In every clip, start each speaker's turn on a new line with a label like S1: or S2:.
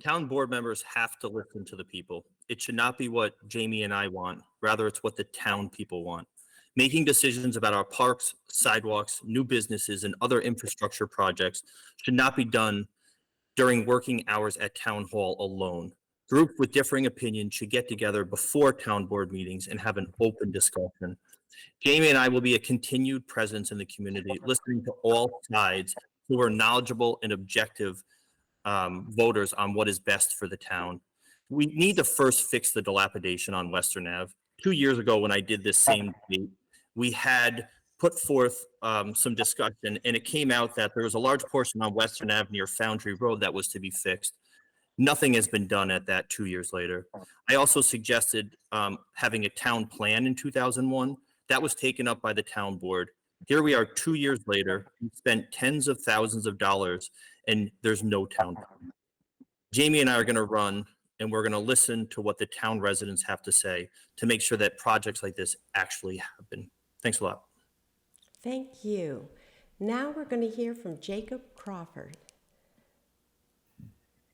S1: Town board members have to listen to the people. It should not be what Jamie and I want. Rather, it's what the town people want. Making decisions about our parks, sidewalks, new businesses, and other infrastructure projects should not be done during working hours at town hall alone. Groups with differing opinions should get together before town board meetings and have an open discussion. Jamie and I will be a continued presence in the community, listening to all sides who are knowledgeable and objective voters on what is best for the town. We need to first fix the dilapidation on Western Ave. 2 years ago, when I did this same debate, we had put forth some discussion, and it came out that there was a large portion on Western Ave near Foundry Road that was to be fixed. Nothing has been done at that 2 years later. I also suggested having a town plan in 2001. That was taken up by the town board. Here we are 2 years later, we spent tens of thousands of dollars, and there's no town plan. Jamie and I are going to run, and we're going to listen to what the town residents have to say to make sure that projects like this actually happen. Thanks a lot.
S2: Thank you. Now we're going to hear from Jacob Crawford.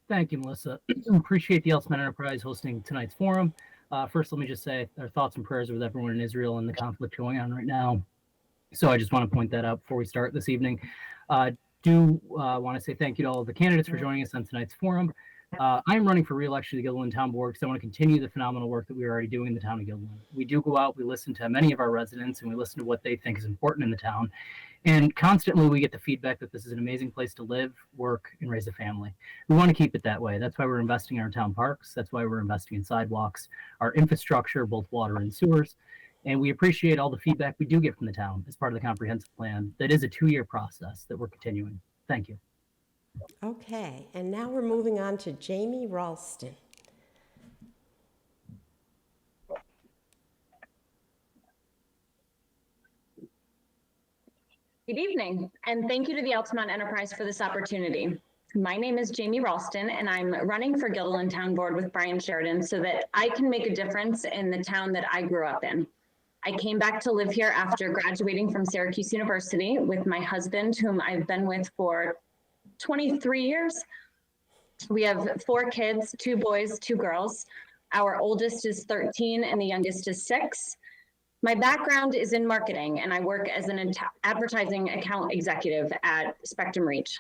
S3: Thank you, Melissa. Appreciate the Elseman Enterprise hosting tonight's forum. First, let me just say our thoughts and prayers with everyone in Israel and the conflict going on right now. So I just want to point that out before we start this evening. Want to say thank you to all of the candidates for joining us on tonight's forum. I'm running for re-election to the Guilderland Town Board because I want to continue the phenomenal work that we're already doing in the town of Guilderland. We do go out, we listen to many of our residents, and we listen to what they think is important in the town. And constantly we get the feedback that this is an amazing place to live, work, and raise a family. We want to keep it that way. That's why we're investing in our town parks. That's why we're investing in sidewalks, our infrastructure, both water and sewers. And we appreciate all the feedback we do get from the town as part of the comprehensive plan. That is a 2-year process that we're continuing. Thank you.
S2: Okay, and now we're moving on to Jaime Ralston.
S4: Good evening, and thank you to the Altamont Enterprise for this opportunity. My name is Jaime Ralston, and I'm running for Guilderland Town Board with Brian Sheridan so that I can make a difference in the town that I grew up in. I came back to live here after graduating from Syracuse University with my husband, whom I've been with for 23 years. We have 4 kids, 2 boys, 2 girls. Our oldest is 13 and the youngest is 6. My background is in marketing, and I work as an advertising account executive at Spectrum Reach.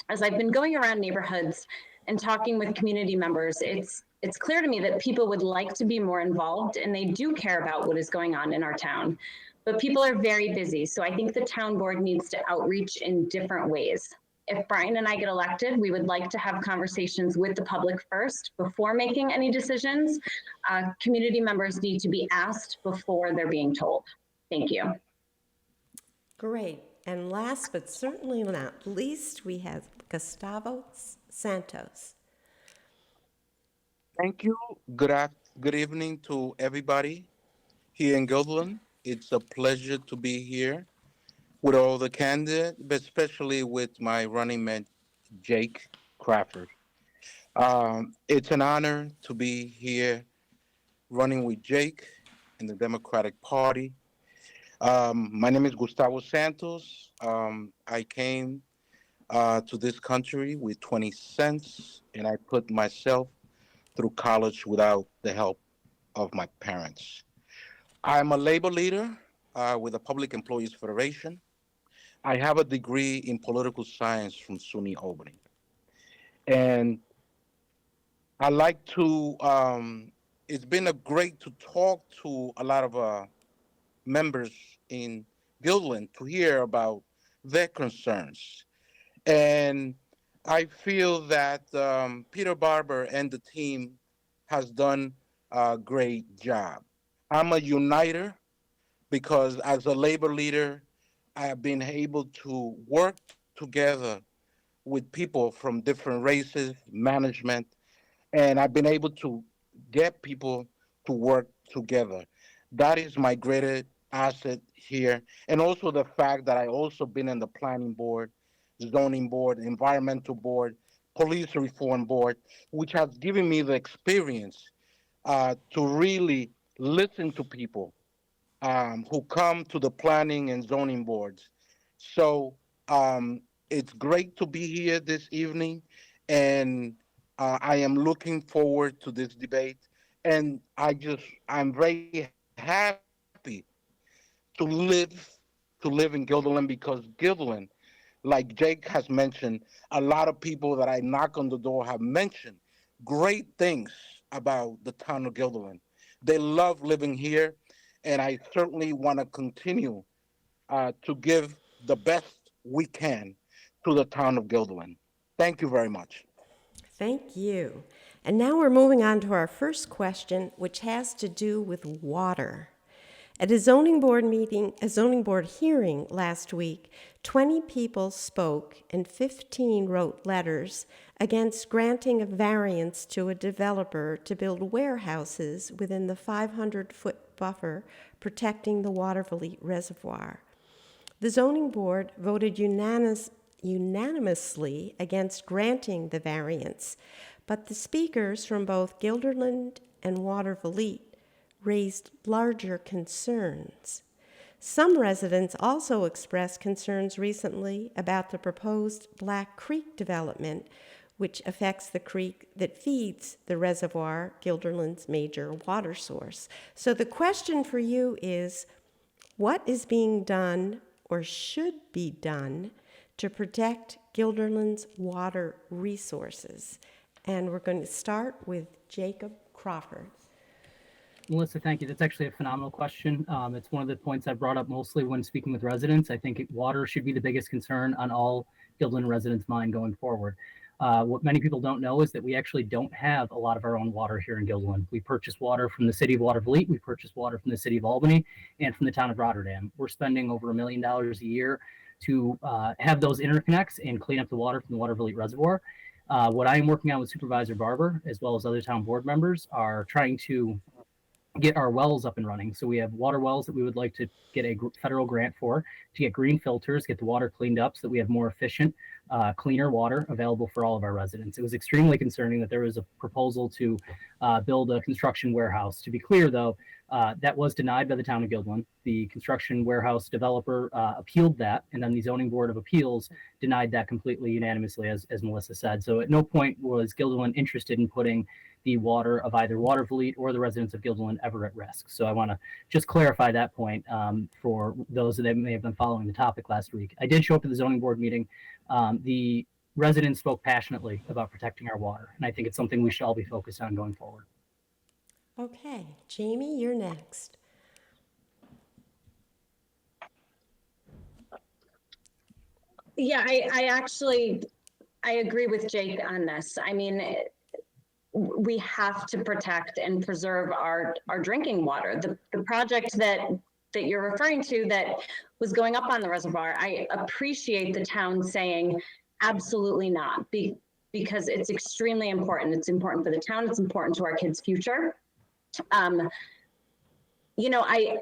S4: As I've been going around neighborhoods and talking with community members, it's clear to me that people would like to be more involved, and they do care about what is going on in our town. But people are very busy, so I think the town board needs to outreach in different ways. If Brian and I get elected, we would like to have conversations with the public first before making any decisions. Community members need to be asked before they're being told. Thank you.
S2: Great. And last but certainly not least, we have Gustavo Santos.
S5: Thank you. Good evening to everybody here in Guilderland. It's a pleasure to be here with all the candidates, but especially with my running mate, Jake Crawford. It's an honor to be here running with Jake in the Democratic Party. My name is Gustavo Santos. I came to this country with 20 cents, and I put myself through college without the help of my parents. I'm a labor leader with the Public Employees Federation. I have a degree in political science from SUNY Albany. And I like to, it's been great to talk to a lot of members in Guilderland to hear about their concerns. And I feel that Peter Barber and the team has done a great job. I'm a uniter because as a labor leader, I have been able to work together with people from different races, management, and I've been able to get people to work together. That is my greatest asset here. And also the fact that I also been in the planning board, zoning board, environmental board, police reform board, which has given me the experience to really listen to people who come to the planning and zoning boards. So it's great to be here this evening, and I am looking forward to this debate, and I'm very happy to live in Guilderland, because Guilderland, like Jake has mentioned, a lot of people that I knock on the door have mentioned great things about the town of Guilderland. They love living here, and I certainly want to continue to give the best we can to the town of Guilderland. Thank you very much.
S2: Thank you. And now we're moving on to our first question, which has to do with water. At a zoning board hearing last week, 20 people spoke and 15 wrote letters against granting a variance to a developer to build warehouses within the 500-foot buffer protecting the Watervliet Reservoir. The zoning board voted unanimously against granting the variance, but the speakers from both Guilderland and Watervliet raised larger concerns. Some residents also expressed concerns recently about the proposed Black Creek development, which affects the creek that feeds the reservoir, Guilderland's major water source. So the question for you is, what is being done or should be done to protect Guilderland's water resources? And we're going to start with Jacob Crawford.
S3: Melissa, thank you. That's actually a phenomenal question. It's one of the points I brought up mostly when speaking with residents. I think water should be the biggest concern on all Guilderland residents' mind going forward. What many people don't know is that we actually don't have a lot of our own water here in Guilderland. We purchase water from the city of Watervliet, we purchase water from the city of Albany, and from the town of Rotterdam. We're spending over $1 million a year to have those interconnects and clean up the water from the Watervliet Reservoir. What I am working on with Supervisor Barber, as well as other town board members, are trying to get our wells up and running. So we have water wells that we would like to get a federal grant for, to get green filters, get the water cleaned up so that we have more efficient, cleaner water available for all of our residents. It was extremely concerning that there was a proposal to build a construction warehouse. To be clear, though, that was denied by the town of Guilderland. The construction warehouse developer appealed that, and then the zoning board of appeals denied that completely unanimously, as Melissa said. So at no point was Guilderland interested in putting the water of either Watervliet or the residents of Guilderland ever at risk. So I want to just clarify that point for those that may have been following the topic last week. I did show up at the zoning board meeting. The residents spoke passionately about protecting our water, and I think it's something we should all be focused on going forward.
S2: Okay, Jamie, you're next.
S4: Yeah, I agree with Jake on this. I mean, we have to protect and preserve our drinking water. The project that you're referring to that was going up on the reservoir, I appreciate the town saying absolutely not, because it's extremely important. It's important for the town. It's important to our kids' future. You know, I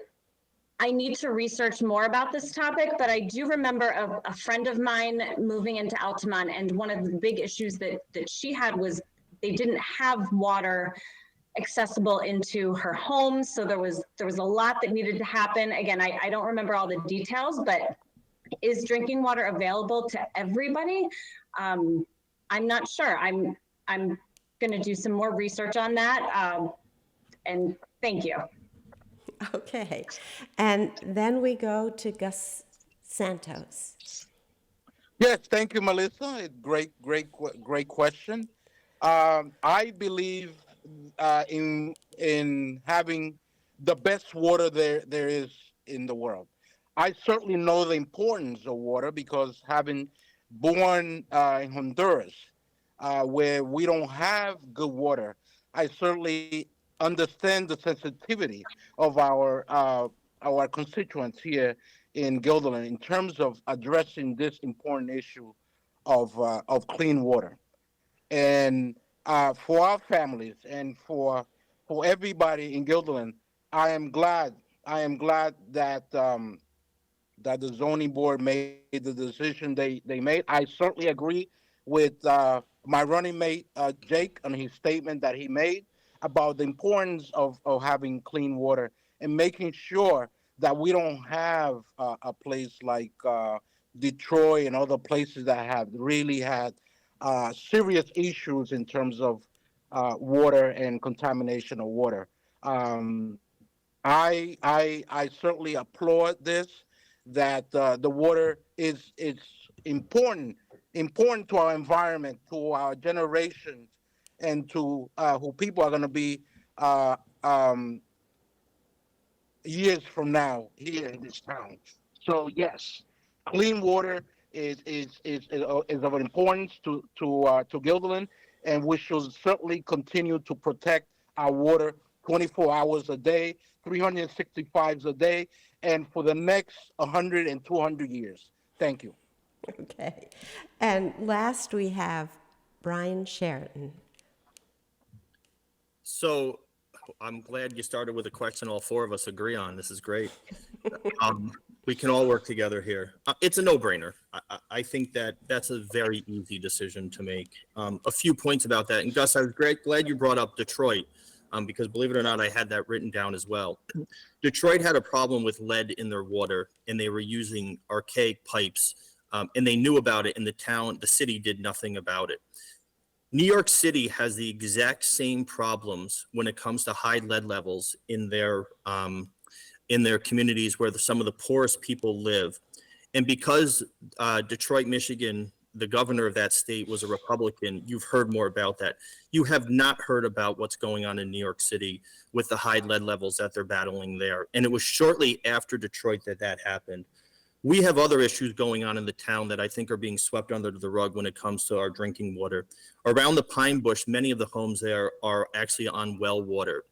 S4: need to research more about this topic, but I do remember a friend of mine moving into Altamont, and one of the big issues that she had was they didn't have water accessible into her home. So there was a lot that needed to happen. Again, I don't remember all the details, but is drinking water available to everybody? I'm not sure. I'm going to do some more research on that. And thank you.
S2: Okay. And then we go to Gus Santos.
S5: Yes, thank you, Melissa. Great question. I believe in having the best water there is in the world. I certainly know the importance of water because having born in Honduras, where we don't have good water, I certainly understand the sensitivity of our constituents here in Guilderland in terms of addressing this important issue of clean water. And for our families and for everybody in Guilderland, I am glad that that the zoning board made the decision they made. I certainly agree with my running mate Jake on his statement that he made about the importance of having clean water and making sure that we don't have a place like Detroit and other places that have really had serious issues in terms of water and contamination of water. Um, I certainly applaud this. That the water is important to our environment, to our generations, and to who people are going to be uh, um, years from now here in this town. So yes, clean water is of importance to Guilderland, and we should certainly continue to protect our water 24 hours a day, 365 a day, and for the next 100 and 200 years. Thank you.
S2: Okay. And last we have Brian Sheridan.
S1: So I'm glad you started with a question all four of us agree on. This is great. We can all work together here. It's a no-brainer. I think that that's a very easy decision to make. A few points about that. And Gus, I was glad you brought up Detroit, because believe it or not, I had that written down as well. Detroit had a problem with lead in their water, and they were using archaic pipes, and they knew about it, and the city did nothing about it. New York City has the exact same problems when it comes to high lead levels in their communities where some of the poorest people live. And because Detroit, Michigan, the governor of that state was a Republican, you've heard more about that. You have not heard about what's going on in New York City with the high lead levels that they're battling there. And it was shortly after Detroit that happened. We have other issues going on in the town that I think are being swept under the rug when it comes to our drinking water. Around the Pine Bush, many of the homes there are actually on well water.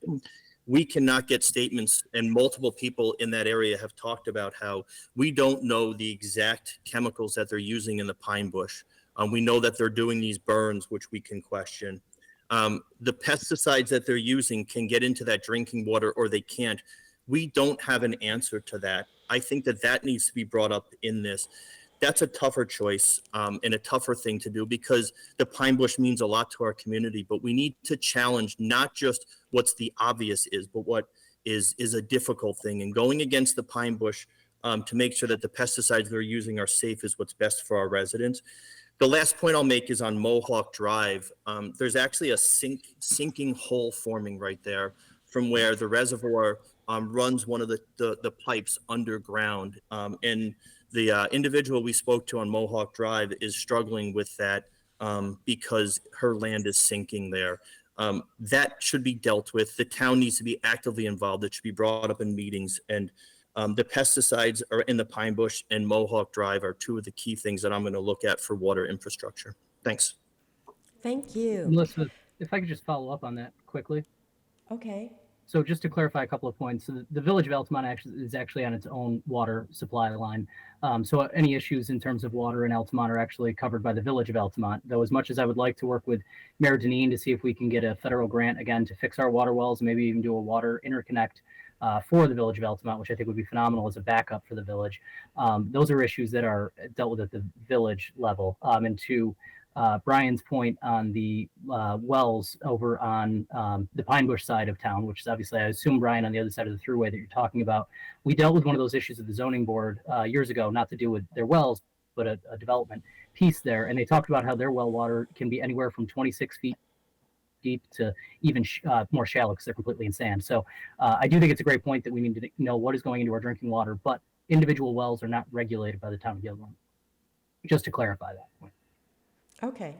S1: We cannot get statements, and multiple people in that area have talked about how we don't know the exact chemicals that they're using in the Pine Bush. We know that they're doing these burns, which we can question. The pesticides that they're using can get into that drinking water or they can't. We don't have an answer to that. I think that needs to be brought up in this. That's a tougher choice and a tougher thing to do because the Pine Bush means a lot to our community, but we need to challenge not just what's the obvious is, but what is a difficult thing. And going against the Pine Bush to make sure that the pesticides they're using are safe is what's best for our residents. The last point I'll make is on Mohawk Drive. There's actually a sinking hole forming right there from where the reservoir runs one of the pipes underground. And the individual we spoke to on Mohawk Drive is struggling with that because her land is sinking there. That should be dealt with. The town needs to be actively involved. It should be brought up in meetings. And the pesticides are in the Pine Bush and Mohawk Drive are two of the key things that I'm going to look at for water infrastructure. Thanks.
S2: Thank you.
S3: Melissa, if I could just follow up on that quickly.
S2: Okay.
S3: So just to clarify a couple of points, so the village of Altamont is actually on its own water supply line. So any issues in terms of water in Altamont are actually covered by the village of Altamont. Though as much as I would like to work with Mayor Deneen to see if we can get a federal grant again to fix our water wells, maybe even do a water interconnect for the village of Altamont, which I think would be phenomenal as a backup for the village. Those are issues that are dealt with at the village level. And to Brian's point on the wells over on the Pine Bush side of town, which is obviously, I assume, Brian, on the other side of the thruway that you're talking about. We dealt with one of those issues at the zoning board years ago, not to do with their wells, but a development piece there. And they talked about how their well water can be anywhere from 26 feet deep to even more shallow because they're completely in sand. So I do think it's a great point that we need to know what is going into our drinking water, but individual wells are not regulated by the town of Guilderland. Just to clarify that point.
S2: Okay.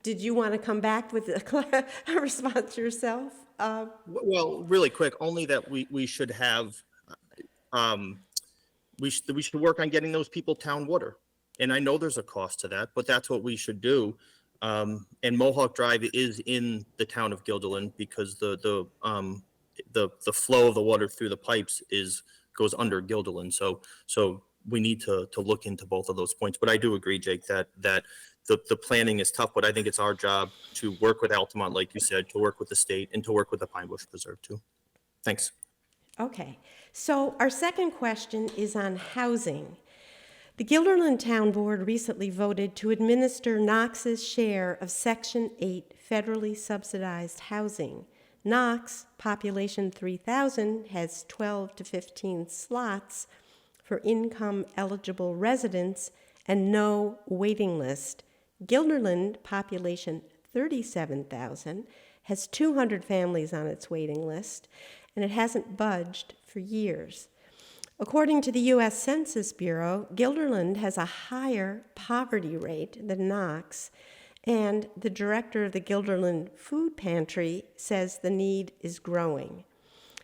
S2: Did you want to come back with a response yourself?
S1: Well, really quick, only that we should have, we should work on getting those people town water. And I know there's a cost to that, but that's what we should do. And Mohawk Drive is in the town of Guilderland because the flow of the water through the pipes goes under Guilderland. So we need to look into both of those points. But I do agree, Jake, that the planning is tough, but I think it's our job to work with Altamont, like you said, to work with the state and to work with the Pine Bush Preserve too. Thanks.
S2: Okay. So our second question is on housing. The Guilderland Town Board recently voted to administer Knox's share of Section 8 federally subsidized housing. Knox, population 3,000, has 12 to 15 slots for income-eligible residents and no waiting list, Guilderland, population 37,000, has 200 families on its waiting list, and it hasn't budged for years. According to the U.S. Census Bureau, Guilderland has a higher poverty rate than Knox, and the director of the Guilderland Food Pantry says the need is growing.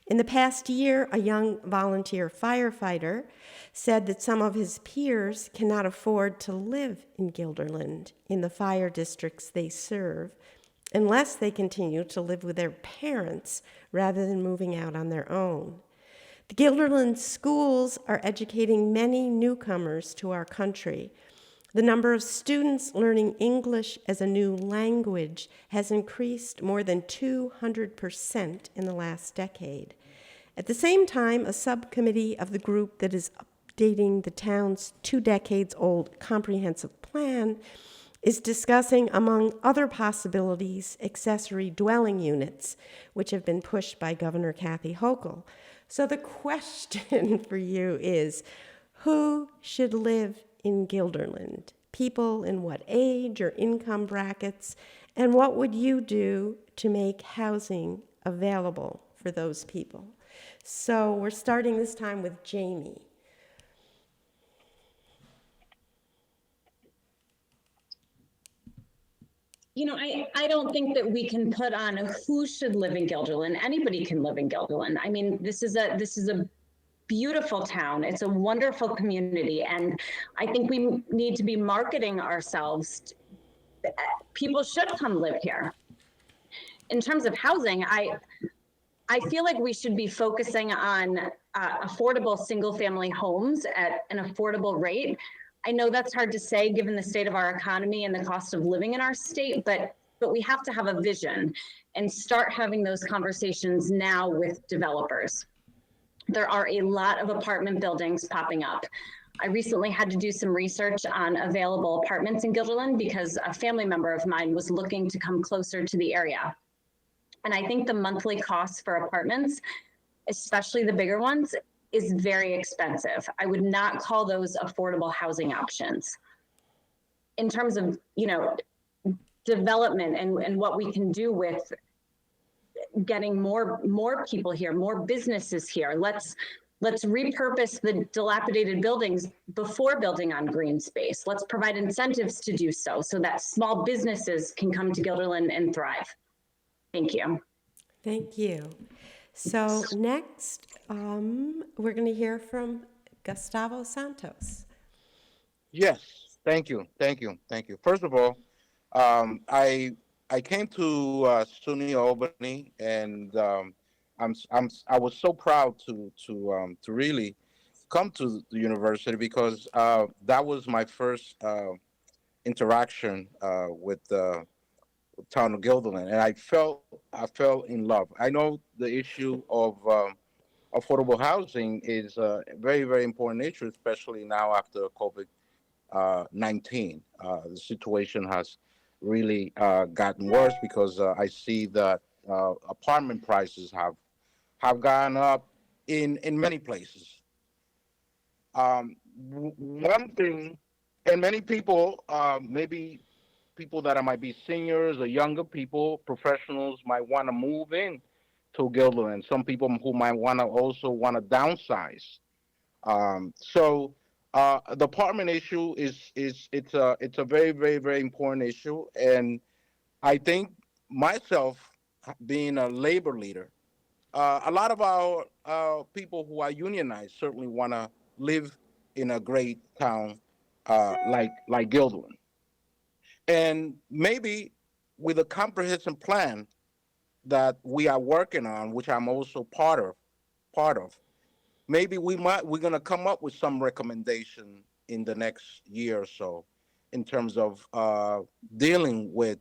S2: In the past year, a young volunteer firefighter said that some of his peers cannot afford to live in Guilderland in the fire districts they serve unless they continue to live with their parents rather than moving out on their own. The Guilderland schools are educating many newcomers to our country. The number of students learning English as a new language has increased more than 200% in the last decade. At the same time, a subcommittee of the group that is updating the town's 2 decades old comprehensive plan is discussing, among other possibilities, accessory dwelling units, which have been pushed by Governor Kathy Hochul. So the question for you is, who should live in Guilderland? People in what age or income brackets? And what would you do to make housing available for those people? So we're starting this time with Jamie.
S4: You know, I don't think that we can put on who should live in Guilderland. Anybody can live in Guilderland. I mean, this is a beautiful town. It's a wonderful community, and I think we need to be marketing ourselves. People should come live here. In terms of housing, I feel like we should be focusing on affordable single-family homes at an affordable rate. I know that's hard to say given the state of our economy and the cost of living in our state, but we have to have a vision and start having those conversations now with developers. There are a lot of apartment buildings popping up. I recently had to do some research on available apartments in Guilderland because a family member of mine was looking to come closer to the area. And I think the monthly costs for apartments, especially the bigger ones, is very expensive. I would not call those affordable housing options. In terms of, you know, development and what we can do with getting more people here, more businesses here. Let's repurpose the dilapidated buildings before building on green space. Let's provide incentives to do so that small businesses can come to Guilderland and thrive. Thank you.
S2: Thank you. So next, we're going to hear from Gustavo Santos.
S5: Yes, thank you. First of all, I came to SUNY Albany, and I was so proud to really come to the university because that was my first interaction with the town of Guilderland, and I fell in love. I know the issue of affordable housing is a very, very important issue, especially now after COVID-19. The situation has really gotten worse because I see that apartment prices have gone up in many places. One thing, and many people, maybe people that might be seniors or younger people, professionals might want to move in to Guilderland. Some people who might also want to downsize. So the apartment issue it's a very, very, very important issue. And I think myself being a labor leader, a lot of our people who are unionized certainly want to live in a great town like Guilderland. And going with a comprehensive plan that we are working on, which I'm also part of, maybe we're going to come up with some recommendation in the next year or so in terms of dealing with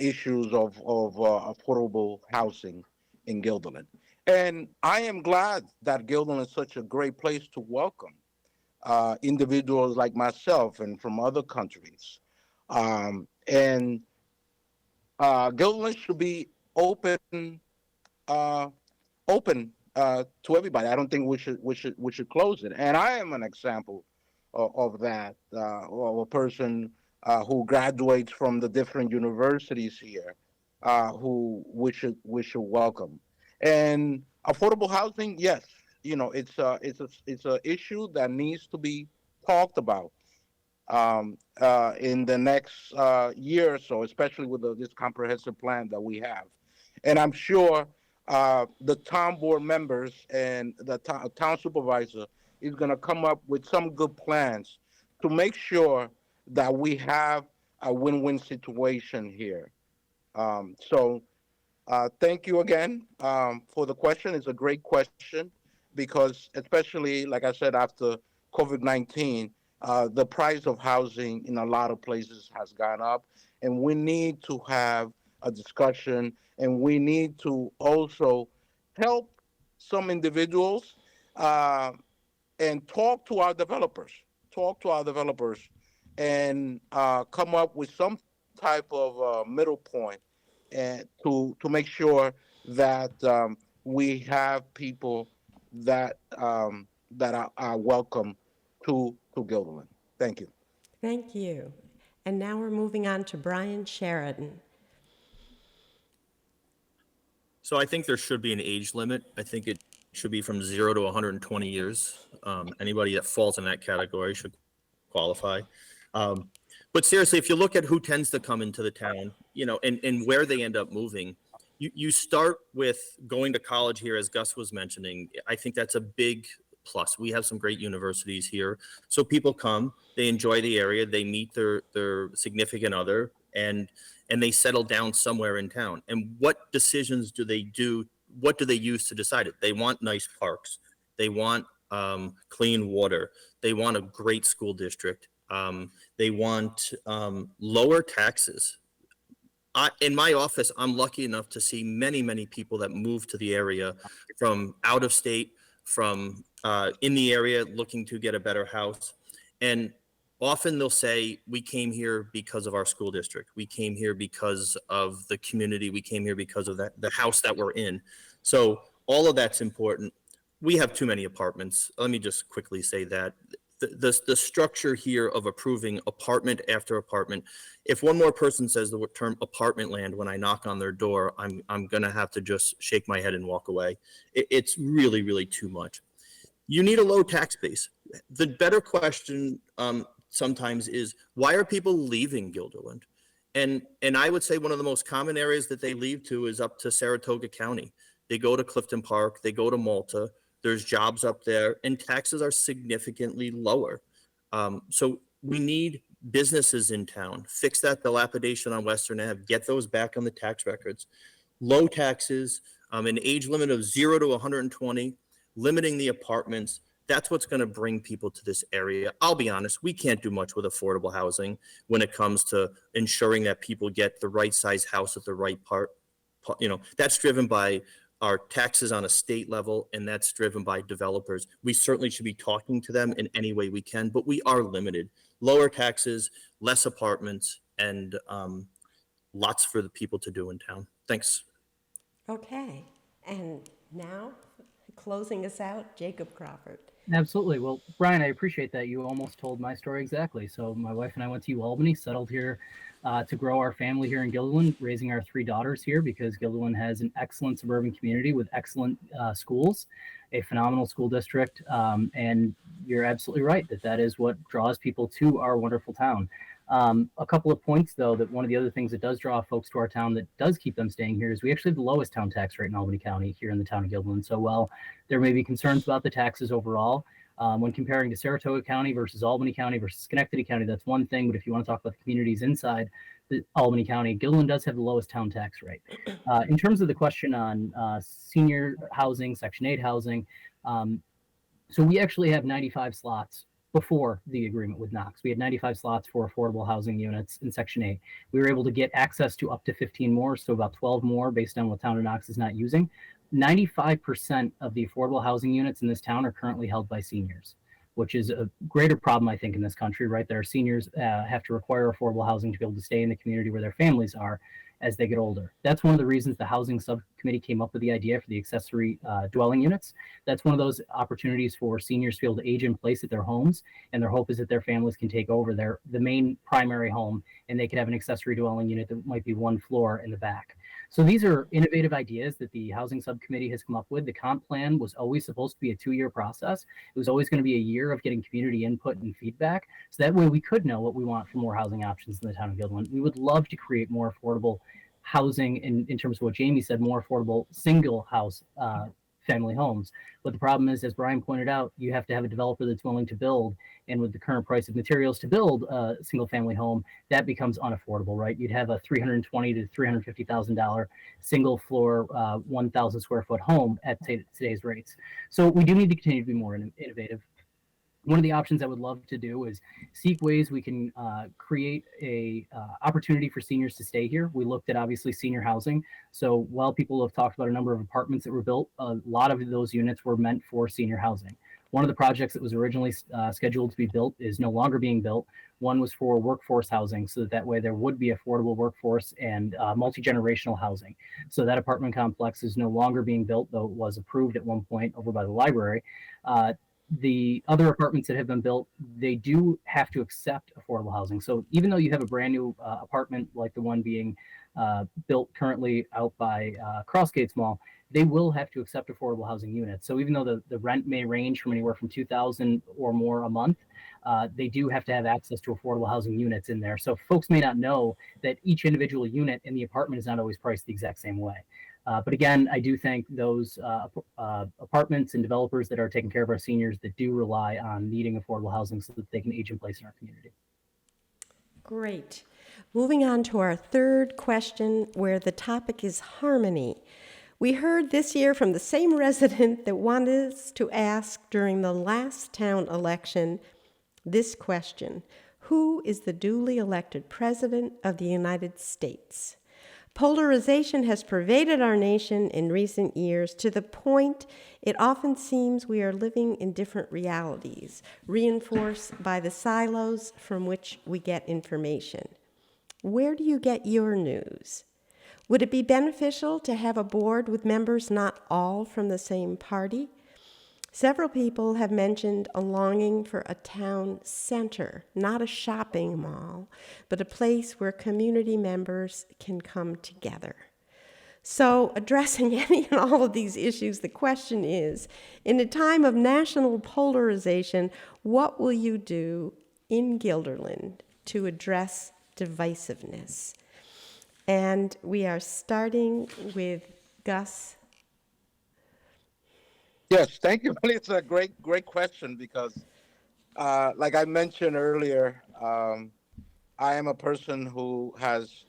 S5: issues of affordable housing in Guilderland. And I am glad that Guilderland is such a great place to welcome individuals like myself and from other countries. And Guilderland should be open to everybody. I don't think we should close it. And I am an example of that, of a person who graduates from the different universities here, who we should welcome. And affordable housing, yes, it's a issue that needs to be talked about in the next year or so, especially with this comprehensive plan that we have. And I'm sure the town board members and the town supervisor is going to come up with some good plans to make sure that we have a win-win situation here. Thank you again for the question. It's a great question because, especially, like I said, after COVID-19, the price of housing in a lot of places has gone up, and we need to have a discussion, and we need to also help some individuals and talk to our developers, and come up with some type of middle point, and to make sure that we have people that are welcome to Guilderland. Thank you.
S2: Thank you. And now we're moving on to Brian Sheridan.
S1: So I think there should be an age limit. I think it should be from 0 to 120 years. Anybody that falls in that category should qualify. But seriously, if you look at who tends to come into the town, and where they end up moving, you start with going to college here, as Gus was mentioning. I think that's a big plus. We have some great universities here. So people come, they enjoy the area, they meet their significant other, and they settle down somewhere in town. And what decisions do they do? What do they use to decide it? They want nice parks. They want clean water. They want a great school district. They want lower taxes. In my office, I'm lucky enough to see many, many people that move to the area from out of state, from in the area looking to get a better house. And often they'll say, we came here because of our school district. We came here because of the community. We came here because of the house that we're in. So all of that's important. We have too many apartments. Let me just quickly say that. The structure here of approving apartment after apartment, if one more person says the term apartment land when I knock on their door, I'm gonna have to just shake my head and walk away. It's really, really too much. You need a low tax base. The better question sometimes is, why are people leaving Guilderland? And I would say one of the most common areas that they leave to is up to Saratoga County. They go to Clifton Park, they go to Malta. There's jobs up there, and taxes are significantly lower. So we need businesses in town. Fix that dilapidation on Western Ave. Get those back on the tax records. Low taxes, an age limit of 0 to 120, limiting the apartments. That's what's going to bring people to this area. I'll be honest, we can't do much with affordable housing when it comes to ensuring that people get the right size house at the right part. That's driven by our taxes on a state level, and that's driven by developers. We certainly should be talking to them in any way we can, but we are limited. Lower taxes, less apartments, and lots for the people to do in town. Thanks.
S2: Okay. And now, closing us out, Jacob Crawford.
S3: Absolutely. Well, Brian, I appreciate that. You almost told my story exactly. So my wife and I went to UAlbany, settled here to grow our family here in Guilderland, raising our 3 daughters here because Guilderland has an excellent suburban community with excellent schools, a phenomenal school district. And you're absolutely right that is what draws people to our wonderful town. A couple of points, though, that one of the other things that does draw folks to our town that does keep them staying here is we actually have the lowest town tax rate in Albany County here in the town of Guilderland. So while there may be concerns about the taxes overall, when comparing to Saratoga County versus Albany County versus Schenectady County, that's one thing. But if you want to talk about the communities inside the Albany County, Guilderland does have the lowest town tax rate. In terms of the question on senior housing, Section 8 housing, so we actually have 95 slots before the agreement with Knox. We had 95 slots for affordable housing units in Section 8. We were able to get access to up to 15 more, so about 12 more based on what town of Knox is not using. 95% of the affordable housing units in this town are currently held by seniors, which is a greater problem, I think, in this country, right? There are seniors have to require affordable housing to be able to stay in the community where their families are as they get older. That's one of the reasons the housing Subcommittee came up with the idea for the accessory dwelling units. That's one of those opportunities for seniors to be able to age in place at their homes, and their hope is that their families can take over the main primary home, and they could have an accessory dwelling unit that might be one floor in the back. So these are innovative ideas that the Housing Subcommittee has come up with. The comp plan was always supposed to be a 2-year process. It was always going to be a year of getting community input and feedback. So that way we could know what we want for more housing options in the town of Guilderland. We would love to create more affordable housing in terms of what Jamie said, more affordable single house family homes. But the problem is, as Brian pointed out, you have to have a developer that's willing to build. And with the current price of materials to build a single family home, that becomes unaffordable, right? You'd have a $320,000 to $350,000 single floor, 1,000 square foot home at today's rates. So we do need to continue to be more innovative. One of the options I would love to do is seek ways we can create a opportunity for seniors to stay here. We looked at obviously senior housing. So while people have talked about a number of apartments that were built, a lot of those units were meant for senior housing. One of the projects that was originally scheduled to be built is no longer being built. One was for workforce housing, so that way there would be affordable workforce and multi-generational housing. So that apartment complex is no longer being built, though it was approved at one point over by the library. The other apartments that have been built, they do have to accept affordable housing. So even though you have a brand new apartment like the one being built currently out by Crossgates Mall, they will have to accept affordable housing units. So even though the rent may range from anywhere from $2,000 or more a month, they do have to have access to affordable housing units in there. So folks may not know that each individual unit in the apartment is not always priced the exact same way. But again, I do think those apartments and developers that are taking care of our seniors that do rely on needing affordable housing so that they can age in place in our community.
S2: Great. Moving on to our third question, where the topic is harmony. We heard this year from the same resident that wanted us to ask during the last town election this question: who is the duly elected president of the United States? Polarization has pervaded our nation in recent years to the point it often seems we are living in different realities, reinforced by the silos from which we get information. Where do you get your news? Would it be beneficial to have a board with members not all from the same party? Several people have mentioned a longing for a town center, not a shopping mall, but a place where community members can come together. So, addressing any and all of these issues, the question is, in a time of national polarization, what will you do in Guilderland to address divisiveness? And we are starting with Gus.
S5: Yes, thank you. It's a great question because, like I mentioned earlier, I am a person who has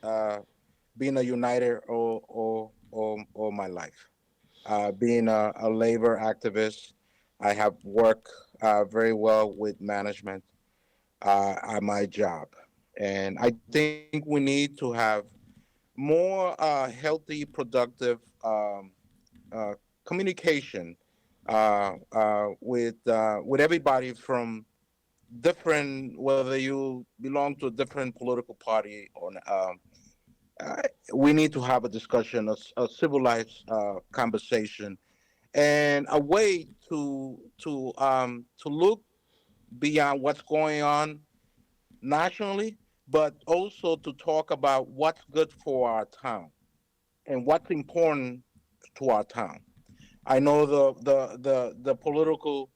S5: been a uniter all my life. Being a labor activist, I have worked very well with management at my job. And I think we need to have more healthy, productive communication with everybody from different, whether you belong to a different political party or we need to have a discussion, a civilized conversation, and a way to look beyond what's going on nationally, but also to talk about what's good for our town and what's important to our town. I know the political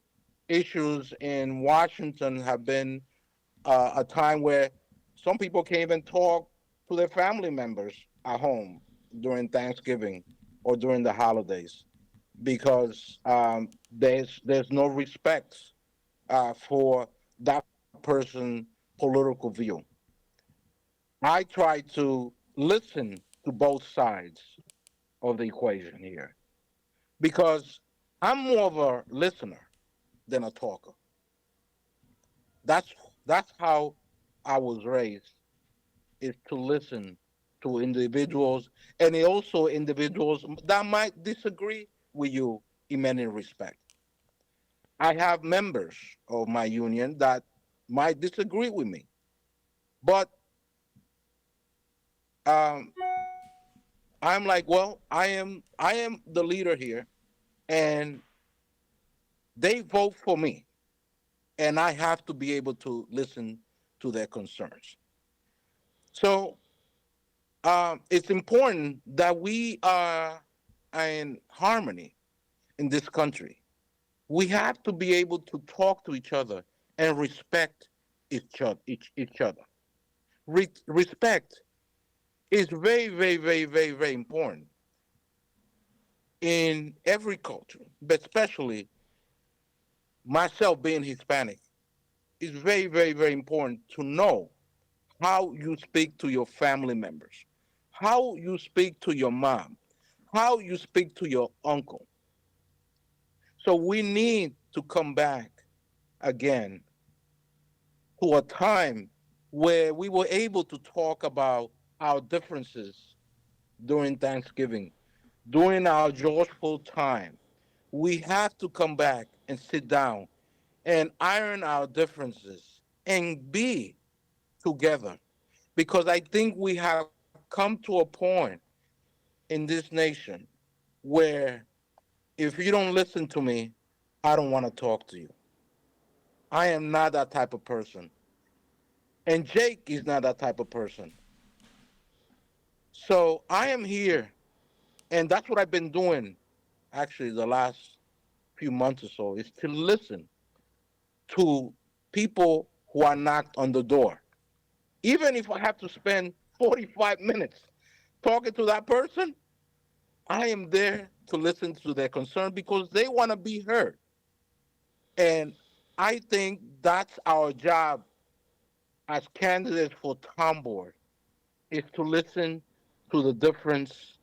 S5: issues in Washington have been a time where some people can't even talk to their family members at home during Thanksgiving or during the holidays because there's no respect for that person's political view. I try to listen to both sides of the equation here because I'm more of a listener than a talker. That's how I was raised, is to listen to individuals, and also individuals that might disagree with you in many respects. I have members of my union that might disagree with me, but I'm like, well, I am the leader here, and they vote for me, and I have to be able to listen to their concerns. So it's important that we are in harmony in this country. We have to be able to talk to each other and respect each other. Respect is very, very, very, very, very important in every culture, but especially myself being Hispanic. It's very, very, very important to know how you speak to your family members, how you speak to your mom, how you speak to your uncle. So we need to come back again to a time where we were able to talk about our differences during Thanksgiving, during our joyful time. We have to come back and sit down and iron our differences and be together, because I think we have come to a point in this nation where if you don't listen to me, I don't want to talk to you. I am not that type of person. And Jake is not that type of person. So I am here, and that's what I've been doing actually the last few months or so, is to listen to people who are knocked on the door. Even if I have to spend 45 minutes talking to that person, I am there to listen to their concern because they want to be heard. And I think that's our job as candidates for town board, is to listen to the difference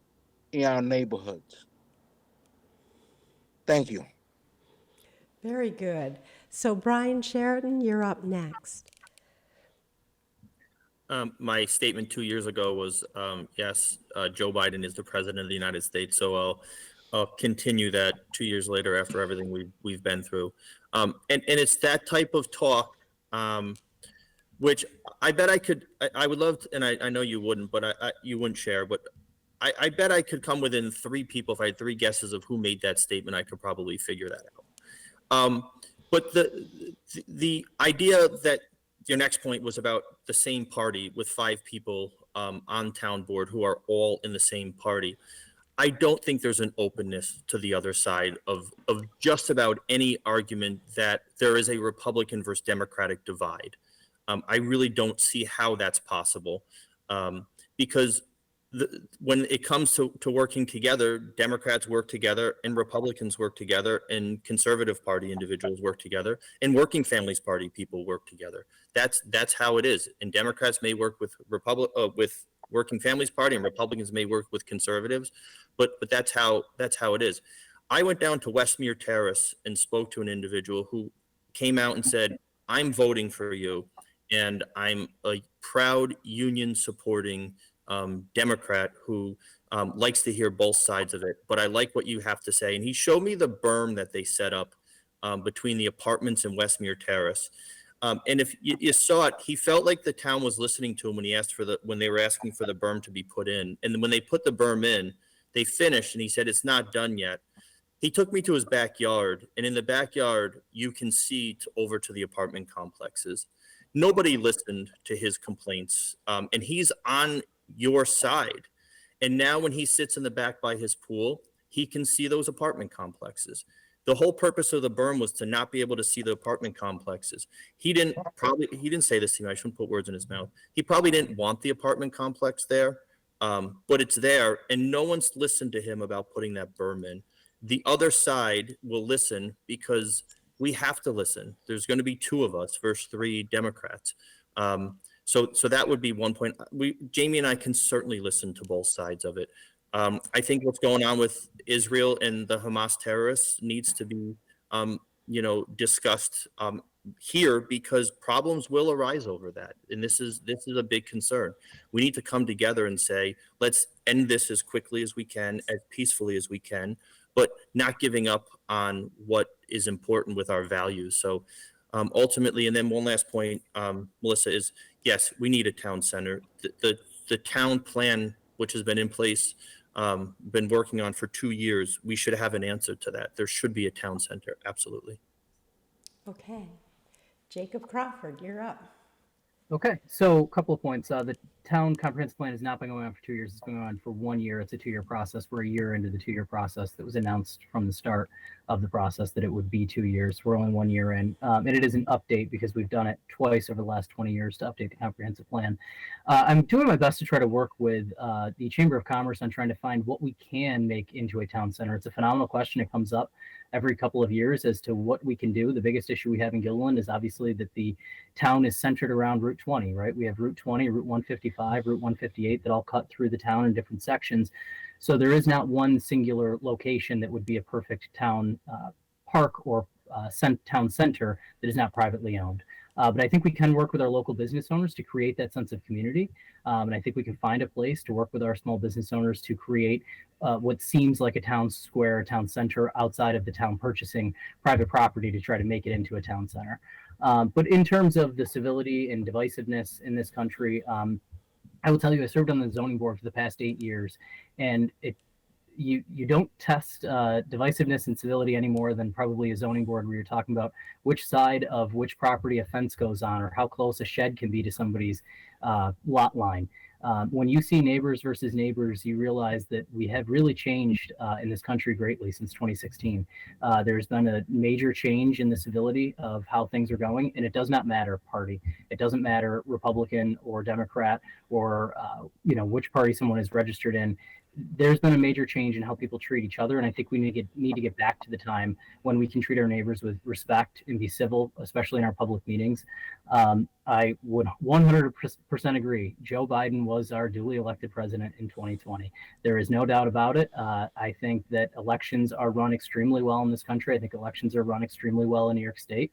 S5: in our neighborhoods. Thank you.
S2: Very good. So, Brian Sheridan, you're up next.
S1: My statement 2 years ago was, yes, Joe Biden is the president of the United States. So I'll continue that 2 years later after everything we've been through. And it's that type of talk, which I bet I could, I would love to, and I know you wouldn't, but you wouldn't share, but I bet I could come within 3 people. If I had 3 guesses of who made that statement, I could probably figure that out. But the idea that your next point was about the same party with 5 people on town board who are all in the same party. I don't think there's an openness to the other side of just about any argument that there is a Republican versus Democratic divide. I really don't see how that's possible, because when it comes to working together, Democrats work together and Republicans work together and conservative party individuals work together and working families party people work together. That's how it is. And Democrats may work with with working families party, and Republicans may work with conservatives, but that's how it is. I went down to Westmere Terrace and spoke to an individual who came out and said, "I'm voting for you, and I'm a proud union supporting Democrat who likes to hear both sides of it, but I like what you have to say." And he showed me the berm that they set up between the apartments in Westmere Terrace. And if you saw it, he felt like the town was listening to him when they were asking for the berm to be put in. And then when they put the berm in, they finished, and he said, "It's not done yet." He took me to his backyard, and in the backyard, you can see over to the apartment complexes. Nobody listened to his complaints, and he's on your side. And now when he sits in the back by his pool, he can see those apartment complexes. The whole purpose of the berm was to not be able to see the apartment complexes. He didn't say this to me. I shouldn't put words in his mouth. He probably didn't want the apartment complex there, but it's there, and no one's listened to him about putting that berm in. The other side will listen because we have to listen. There's going to be 2 of us versus 3 Democrats. So that would be one point. Jamie and I can certainly listen to both sides of it. I think what's going on with Israel and the Hamas terrorists needs to be, discussed here, because problems will arise over that, and this is a big concern. We need to come together and say, let's end this as quickly as we can, as peacefully as we can, but not giving up on what is important with our values. So ultimately, and then one last point, Melissa, is yes, we need a town center. The town plan, which has been in place been working on for 2 years. We should have an answer to that. There should be a town center, absolutely.
S2: Okay. Jacob Crawford, you're up.
S3: Okay, so a couple of points. The town comprehensive plan has not been going on for 2 years. It's been going on for 1 year. It's a 2-year process. We're a year into the 2-year process that was announced from the start of the process that it would be 2 years. We're only 1 year in. And it is an update because we've done it twice over the last 20 years to update the comprehensive plan. I'm doing my best to try to work with the Chamber of Commerce on trying to find what we can make into a town center. It's a phenomenal question. It comes up every couple of years as to what we can do. The biggest issue we have in Guilderland is obviously that the town is centered around Route 20, right? We have Route 20, Route 155, Route 158 that all cut through the town in different sections. So there is not one singular location that would be a perfect town park or town center that is not privately owned. But I think we can work with our local business owners to create that sense of community. And I think we can find a place to work with our small business owners to create what seems like a town square, a town center outside of the town purchasing private property to try to make it into a town center. But in terms of the civility and divisiveness in this country, I will tell you, I served on the zoning board for the past 8 years, and you don't test divisiveness and civility any more than probably a zoning board where you're talking about which side of which property a fence goes on or how close a shed can be to somebody's lot line. When you see neighbors versus neighbors, you realize that we have really changed in this country greatly since 2016. There's been a major change in the civility of how things are going, and it does not matter party. It doesn't matter Republican or Democrat or which party someone is registered in. There's been a major change in how people treat each other, and I think we need to get back to the time when we can treat our neighbors with respect and be civil, especially in our public meetings. I would 100% agree. Joe Biden was our duly elected president in 2020. There is no doubt about it. I think that elections are run extremely well in this country. I think elections are run extremely well in New York State.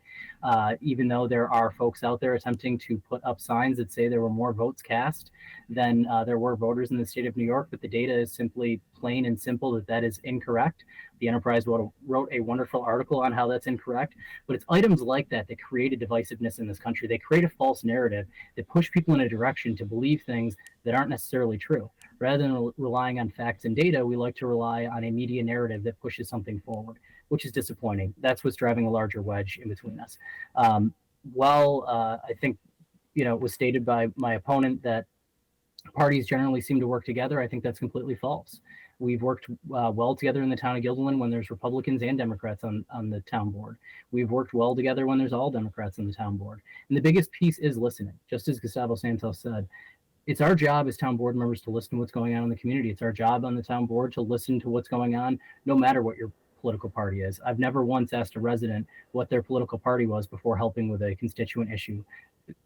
S3: Even though there are folks out there attempting to put up signs that say there were more votes cast than there were voters in the state of New York, but the data is simply plain and simple that is incorrect. The Enterprise wrote a wonderful article on how that's incorrect, but it's items like that that create a divisiveness in this country. They create a false narrative that push people in a direction to believe things that aren't necessarily true. Rather than relying on facts and data, we like to rely on a media narrative that pushes something forward, which is disappointing. That's what's driving a larger wedge in between us. I think, it was stated by my opponent that parties generally seem to work together. I think that's completely false. We've worked well together in the town of Guilderland when there's Republicans and Democrats on the town board. We've worked well together when there's all Democrats on the town board. And the biggest piece is listening. Just as Gustavo Santos said, it's our job as town board members to listen to what's going on in the community. It's our job on the town board to listen to what's going on, no matter what your political party is. I've never once asked a resident what their political party was before helping with a constituent issue.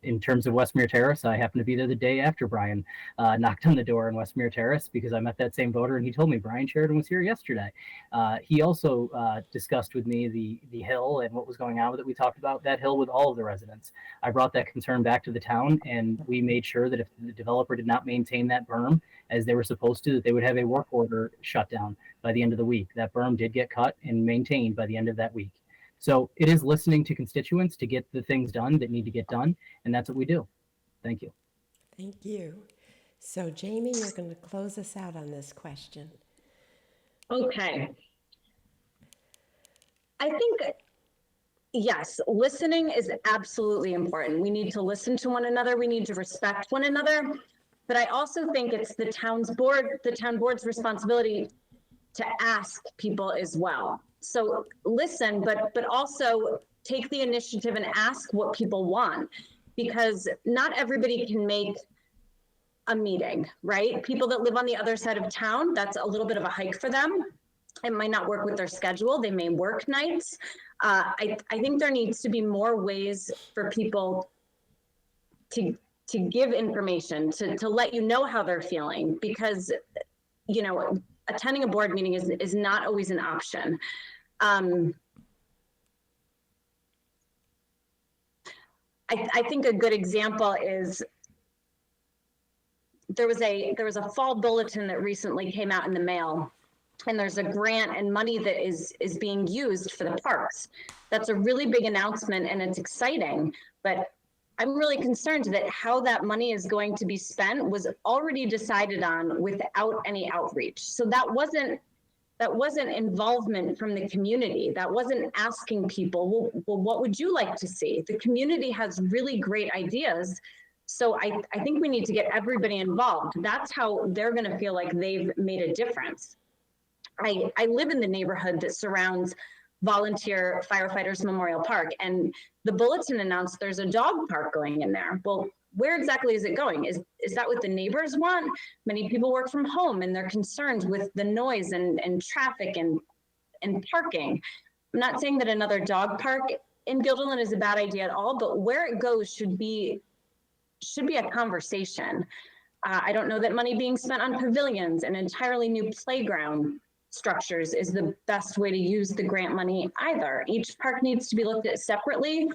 S3: In terms of Westmere Terrace, I happened to be there the day after Brian knocked on the door in Westmere Terrace because I met that same voter and he told me Brian Sheridan was here yesterday. He also discussed with me the hill and what was going on with it. We talked about that hill with all of the residents. I brought that concern back to the town, and we made sure that if the developer did not maintain that berm as they were supposed to, that they would have a work order shut down by the end of the week. That berm did get cut and maintained by the end of that week. So it is listening to constituents to get the things done that need to get done, and that's what we do. Thank you.
S2: Thank you. So Jamie, you're going to close us out on this question.
S4: Okay. I think, yes, listening is absolutely important. We need to listen to one another. We need to respect one another. But I also think it's the town board's responsibility to ask people as well. So listen, but also take the initiative and ask what people want, because not everybody can make a meeting, right? People that live on the other side of town, that's a little bit of a hike for them. It might not work with their schedule. They may work nights. I think there needs to be more ways for people to give information, to let you know how they're feeling, because, attending a board meeting is not always an option. I think a good example is there was a fall bulletin that recently came out in the mail, and there's a grant and money that is being used for the parks. That's a really big announcement and it's exciting, but I'm really concerned that how that money is going to be spent was already decided on without any outreach. So that wasn't involvement from the community. That wasn't asking people, well, what would you like to see? The community has really great ideas. So I think we need to get everybody involved. That's how they're going to feel like they've made a difference. I live in the neighborhood that surrounds Volunteer Firefighters Memorial Park, and the bulletin announced there's a dog park going in there. Well, where exactly is it going? Is that what the neighbors want? Many people work from home and they're concerned with the noise and traffic and parking. I'm not saying that another dog park in Guilderland is a bad idea at all, but where it goes should be a conversation. I don't know that money being spent on pavilions and entirely new playground structures is the best way to use the grant money either. Each park needs to be looked at separately,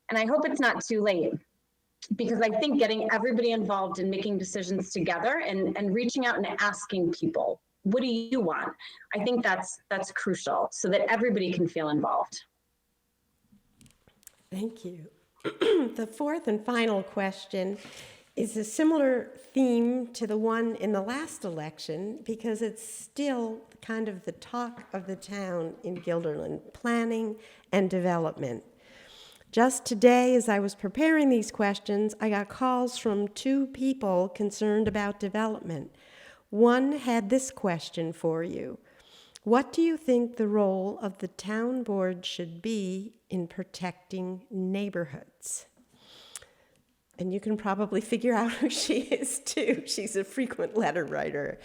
S4: and I hope it's not too late, because I think getting everybody involved in making decisions together and reaching out and asking people, what do you want? I think that's crucial so that everybody can feel involved.
S2: Thank you. The fourth and final question is a similar theme to the one in the last election, because it's still kind of the talk of the town in Guilderland, planning and development. Just today, as I was preparing these questions, I got calls from two people concerned about development. One had this question for you. What do you think the role of the town board should be in protecting neighborhoods? And you can probably figure out who she is too. She's a frequent letter writer.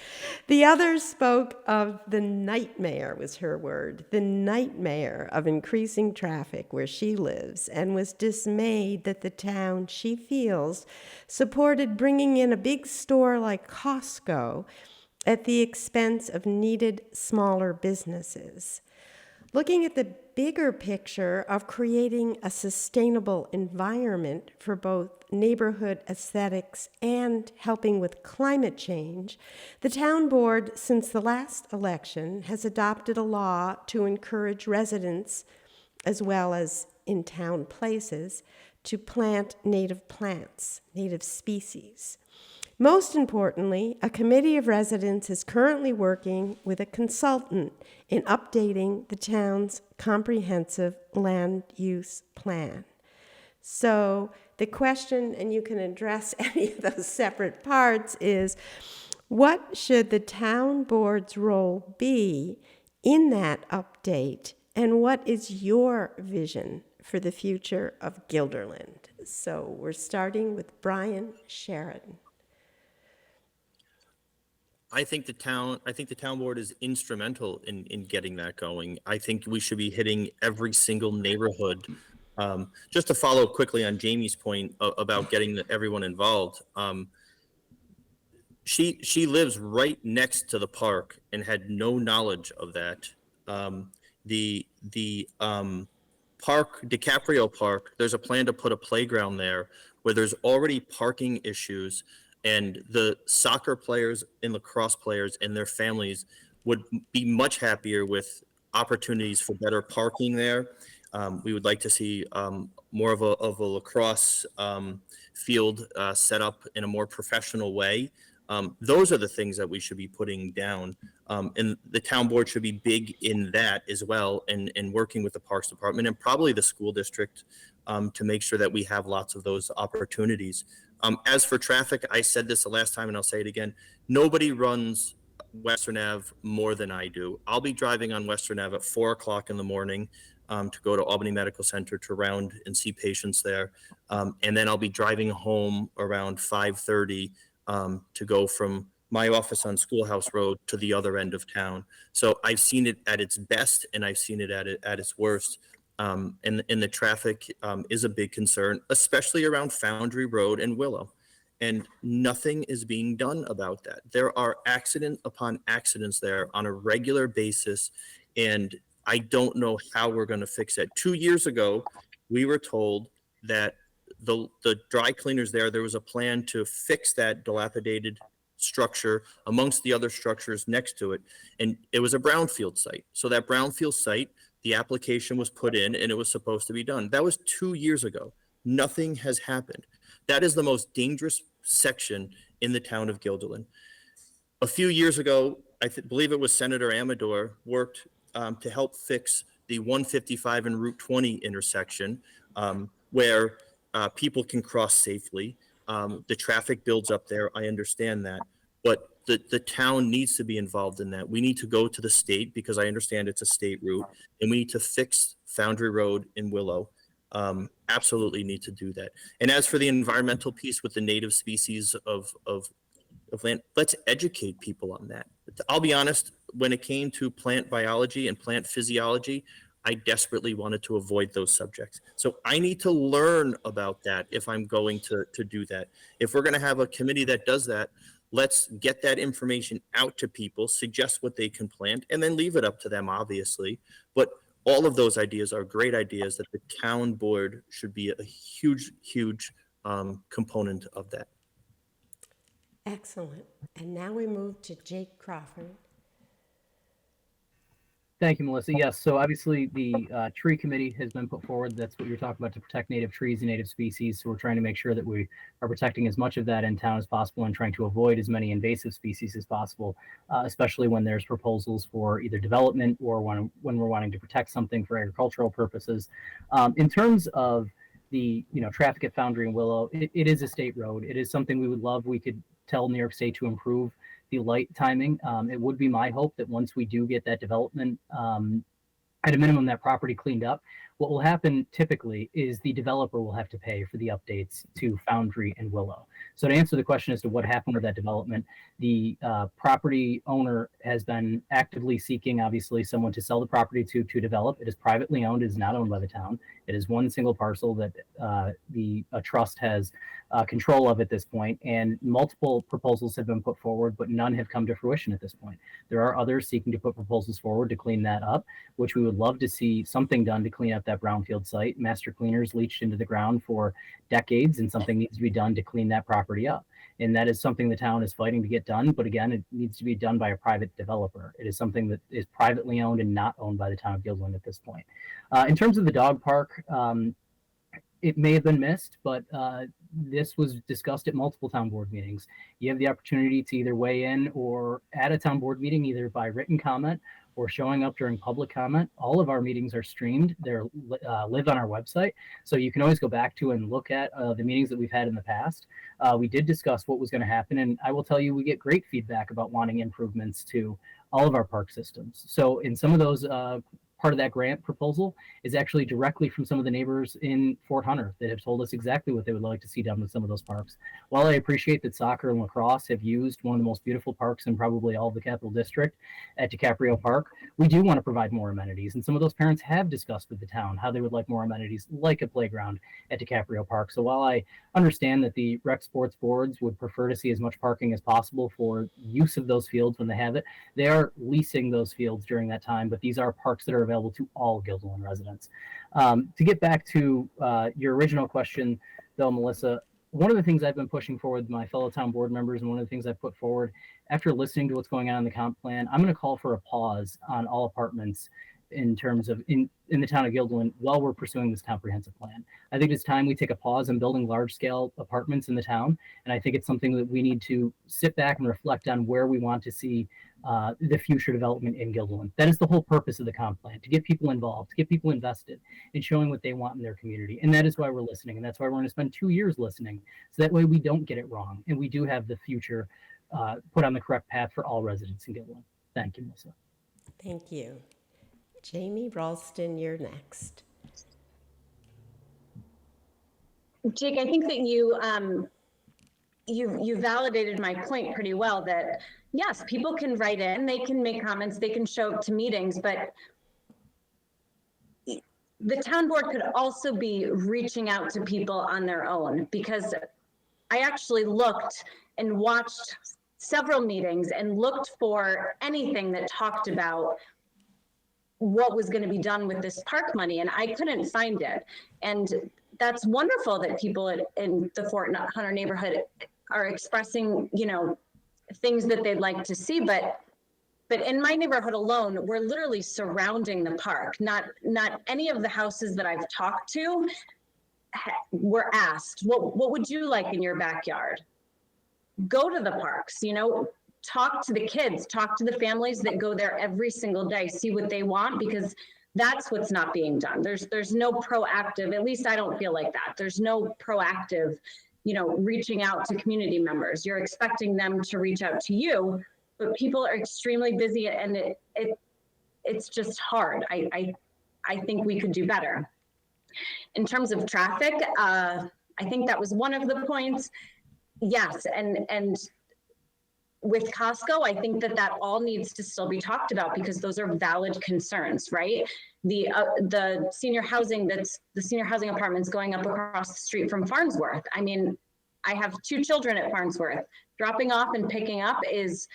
S2: The other spoke of the nightmare, was her word, the nightmare of increasing traffic where she lives, and was dismayed that the town, she feels, supported bringing in a big store like Costco at the expense of needed smaller businesses. Looking at the bigger picture of creating a sustainable environment for both neighborhood aesthetics and helping with climate change, the town board, since the last election, has adopted a law to encourage residents, as well as in town places, to plant native plants, native species. Most importantly, a committee of residents is currently working with a consultant in updating the town's comprehensive land use plan. So the question, and you can address any of those separate parts, is what should the town board's role be in that update, and what is your vision for the future of Guilderland? So we're starting with Brian Sheridan.
S1: I think the town board is instrumental in getting that going. I think we should be hitting every single neighborhood. Just to follow quickly on Jamie's point about getting everyone involved. She lives right next to the park and had no knowledge of that. The park, DiCaprio Park, there's a plan to put a playground there where there's already parking issues, and the soccer players and lacrosse players and their families would be much happier with opportunities for better parking there. We would like to see more of a lacrosse field set up in a more professional way. Those are the things that we should be putting down. And the town board should be big in that as well, and working with the Parks Department and probably the school district to make sure that we have lots of those opportunities. As for traffic, I said this the last time and I'll say it again. Nobody runs Western Ave more than I do. I'll be driving on Western Ave at 4 o'clock in the morning to go to Albany Medical Center to round and see patients there. And then I'll be driving home around 5:30 to go from my office on Schoolhouse Road to the other end of town. So I've seen it at its best and I've seen it at its worst. And the traffic is a big concern, especially around Foundry Road and Willow. And nothing is being done about that. There are accident upon accidents there on a regular basis. And I don't know how we're going to fix it. 2 years ago, we were told that the dry cleaners there was a plan to fix that dilapidated structure amongst the other structures next to it. And it was a brownfield site. So that brownfield site, the application was put in and it was supposed to be done. That was 2 years ago. Nothing has happened. That is the most dangerous section in the town of Guilderland. A few years ago, believe it was Senator Amador worked to help fix the 155 and Route 20 intersection, where people can cross safely. The traffic builds up there. I understand that, but the town needs to be involved in that. We need to go to the state, because I understand it's a state route, and we need to fix Foundry Road in Willow. Absolutely need to do that. And as for the environmental piece with the native species of land, let's educate people on that. I'll be honest, when it came to plant biology and plant physiology, I desperately wanted to avoid those subjects. So I need to learn about that if I'm going to do that. If we're going to have a committee that does that, let's get that information out to people, suggest what they can plant, and then leave it up to them, obviously. But all of those ideas are great ideas that the town board should be a huge, huge component of that.
S2: Excellent. And now we move to Jake Crawford.
S3: Thank you, Melissa. Yes, so obviously the tree committee has been put forward. That's what you're talking about, to protect native trees and native species. So we're trying to make sure that we are protecting as much of that in town as possible and trying to avoid as many invasive species as possible, especially when there's proposals for either development or when we're wanting to protect something for agricultural purposes. In terms of the traffic at Foundry and Willow, it is a state road. It is something we would love. We could tell New York State to improve the light timing. It would be my hope that once we do get that development, at a minimum, that property cleaned up, what will happen typically is the developer will have to pay for the updates to Foundry and Willow. So to answer the question as to what happened with that development, the property owner has been actively seeking, obviously, someone to sell the property to develop. It is privately owned. It is not owned by the town. It is one single parcel that the trust has control of at this point, and multiple proposals have been put forward, but none have come to fruition at this point. There are others seeking to put proposals forward to clean that up, which we would love to see something done to clean up that brownfield site. Master cleaners leached into the ground for decades, and something needs to be done to clean that property up. And that is something the town is fighting to get done. But again, it needs to be done by a private developer. It is something that is privately owned and not owned by the town of Guilderland at this point. In terms of the dog park, it may have been missed, but this was discussed at multiple town board meetings. You have the opportunity to either weigh in or at a town board meeting, either by written comment or showing up during public comment. All of our meetings are streamed. They're live on our website. So you can always go back to and look at the meetings that we've had in the past. We did discuss what was going to happen. And I will tell you, we get great feedback about wanting improvements to all of our park systems. So in some of those, part of that grant proposal is actually directly from some of the neighbors in Fort Hunter that have told us exactly what they would like to see done with some of those parks. While I appreciate that soccer and lacrosse have used one of the most beautiful parks in probably all of the Capital District at DiCaprio Park, we do want to provide more amenities. And some of those parents have discussed with the town how they would like more amenities, like a playground at DiCaprio Park. So while I understand that the rec sports boards would prefer to see as much parking as possible for use of those fields when they have it, they are leasing those fields during that time, but these are parks that are available to all Guilderland residents. To get back to your original question, though, Melissa, one of the things I've been pushing forward with my fellow town board members, and one of the things I've put forward after listening to what's going on in the comp plan, I'm going to call for a pause on all apartments in terms of in the town of Guilderland while we're pursuing this comprehensive plan. I think it's time we take a pause on building large-scale apartments in the town, and I think it's something that we need to sit back and reflect on where we want to see the future development in Guilderland. That is the whole purpose of the comp plan, to get people involved, to get people invested in showing what they want in their community. And that is why we're listening. And that's why we're going to spend 2 years listening. So that way we don't get it wrong. And we do have the future put on the correct path for all residents in Guilderland. Thank you, Melissa.
S2: Thank you. Jaime Ralston, you're next.
S4: Jake, I think that you validated my point pretty well, that yes, people can write in, they can make comments, they can show up to meetings, but the town board could also be reaching out to people on their own, because I actually looked and watched several meetings and looked for anything that talked about what was going to be done with this park money, and I couldn't find it. And that's wonderful that people in the Fort Hunter neighborhood are expressing, things that they'd like to see, but in my neighborhood alone, we're literally surrounding the park. Not any of the houses that I've talked to were asked, what would you like in your backyard? Go to the parks, talk to the kids, talk to the families that go there every single day, see what they want, because that's what's not being done. There's no proactive, at least I don't feel like that. There's no proactive, reaching out to community members. You're expecting them to reach out to you, but people are extremely busy, and it's just hard. I think we could do better. In terms of traffic, I think that was one of the points. Yes, and with Costco, I think that all needs to still be talked about, because those are valid concerns, right? The senior housing apartments going up across the street from Farnsworth. I mean, I have 2 children at Farnsworth. Dropping off and picking up is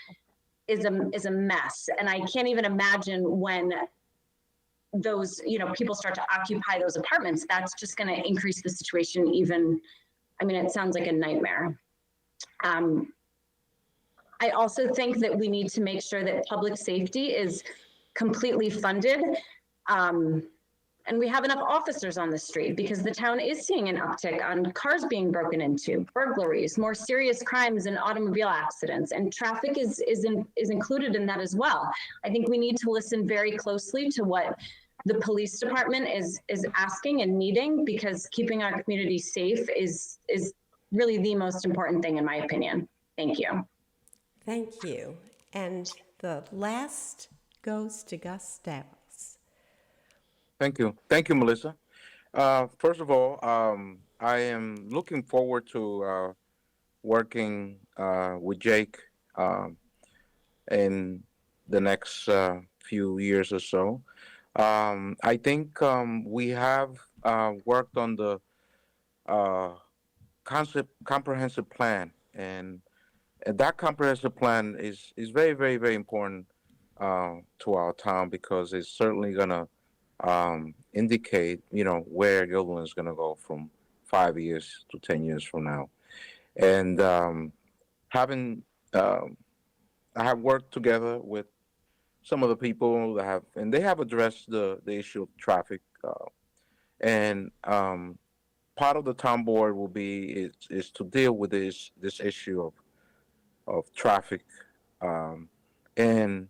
S4: a mess, and I can't even imagine when those people start to occupy those apartments. That's just going to increase the situation even. I mean, it sounds like a nightmare. I also think that we need to make sure that public safety is completely funded, and we have enough officers on the street, because the town is seeing an uptick on cars being broken into, burglaries, more serious crimes, and automobile accidents, and traffic is included in that as well. I think we need to listen very closely to what the police department is asking and needing, because keeping our community safe is really the most important thing, in my opinion. Thank you.
S2: Thank you. And the last goes to Gustavos.
S5: Thank you. Thank you, Melissa. First of all, I am looking forward to working with Jake in the next few years or so. I think we have worked on the comprehensive plan, and that comprehensive plan is very, very, very important to our town, because it's certainly going to indicate, where Guilderland is going to go from 5 years to 10 years from now. And I have worked together with some of the people they have addressed the issue of traffic. And part of the town board will be is to deal with this issue of traffic. And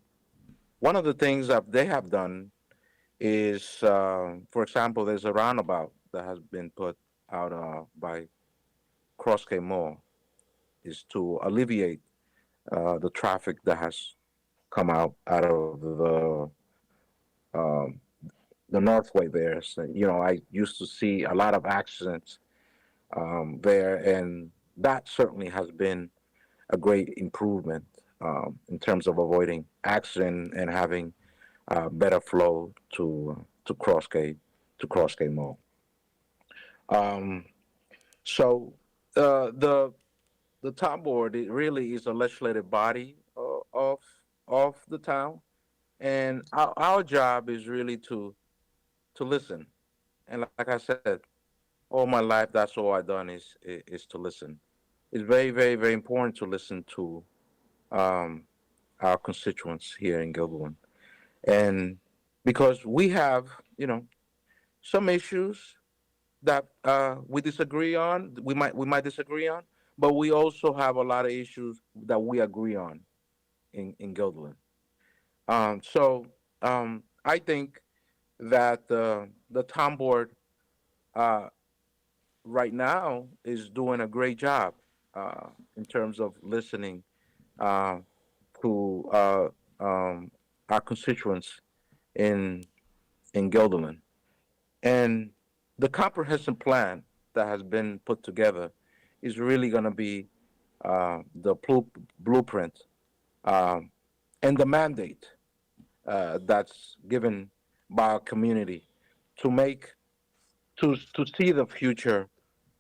S5: one of the things that they have done is, for example, there's a roundabout that has been put out by Crossgate Mall, is to alleviate the traffic that has come out of the Northway there. So, I used to see a lot of accidents there, and that certainly has been a great improvement in terms of avoiding accident and having better flow to Crossgate Mall. So the town board, it really is a legislative body of the town, and our job is really to listen. And like I said, all my life, that's all I've done is to listen. It's very, very, very important to listen to our constituents here in Guilderland. And because we have, some issues that we disagree on, we might disagree on, but we also have a lot of issues that we agree on in Guilderland. So I think that the town board right now is doing a great job in terms of listening to our constituents in Guilderland. And the comprehensive plan that has been put together is really going to be the blueprint and the mandate that's given by our community to see the future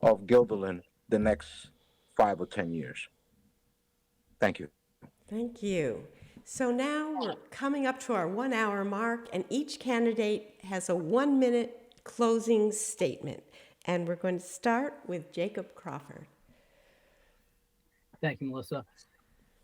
S5: of Guilderland the next 5 or 10 years. Thank you.
S2: Thank you. So now we're coming up to our 1 hour mark, and each candidate has a 1-minute closing statement. And we're going to start with Jacob Crawford.
S3: Thank you, Melissa.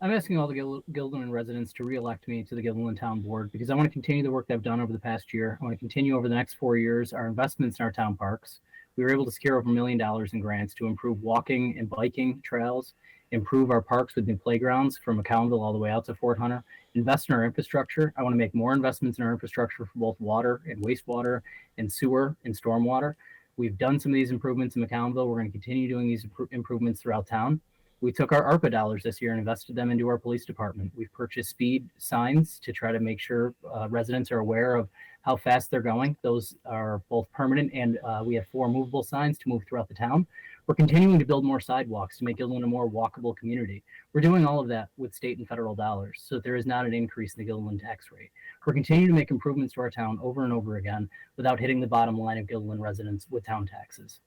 S3: I'm asking all the Guilderland residents to re-elect me to the Guilderland Town Board, because I want to continue the work I've done over the past year. I want to continue over the next 4 years our investments in our town parks. We were able to secure over $1 million in grants to improve walking and biking trails, improve our parks with new playgrounds from McCownville all the way out to Fort Hunter, invest in our infrastructure. I want to make more investments in our infrastructure for both water and wastewater and sewer and stormwater. We've done some of these improvements in McCownville. We're going to continue doing these improvements throughout town. We took our ARPA dollars this year and invested them into our police department. We've purchased speed signs to try to make sure residents are aware of how fast they're going. Those are both permanent, and we have 4 movable signs to move throughout the town. We're continuing to build more sidewalks to make Guilderland a more walkable community. We're doing all of that with state and federal dollars, so there is not an increase in the Guilderland tax rate. We're continuing to make improvements to our town over and over again without hitting the bottom line of Guilderland residents with town taxes.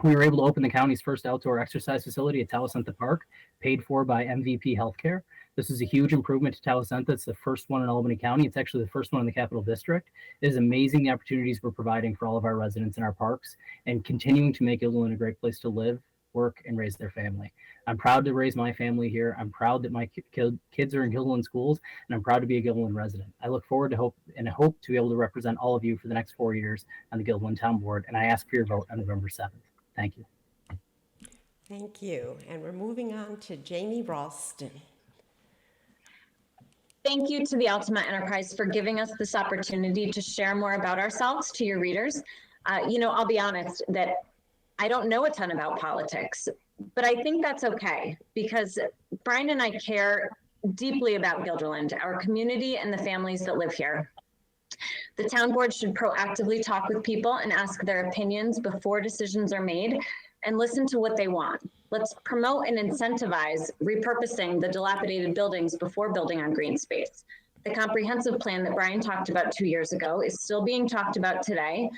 S3: We were able to open the county's first outdoor exercise facility at Talasenta Park, paid for by MVP Healthcare. This is a huge improvement to Talasenta. It's the first one in Albany County. It's actually the first one in the Capital District. It is amazing the opportunities we're providing for all of our residents in our parks and continuing to make Guilderland a great place to live, work, and raise their family. I'm proud to raise my family here. I'm proud that my kids are in Guilderland schools, and I'm proud to be a Guilderland resident. I look forward to hope to be able to represent all of you for the next 4 years on the Guilderland Town Board, and I ask for your vote on November 7th. Thank you.
S2: Thank you. And we're moving on to Jaime Ralston.
S4: Thank you to the Altamont Enterprise for giving us this opportunity to share more about ourselves to your readers. I'll be honest that I don't know a ton about politics, but I think that's okay because Brian and I care deeply about Guilderland, our community, and the families that live here. The town board should proactively talk with people and ask their opinions before decisions are made and listen to what they want. Let's promote and incentivize repurposing the dilapidated buildings before building on green space. The comprehensive plan that Brian talked about 2 years ago is still being talked about today.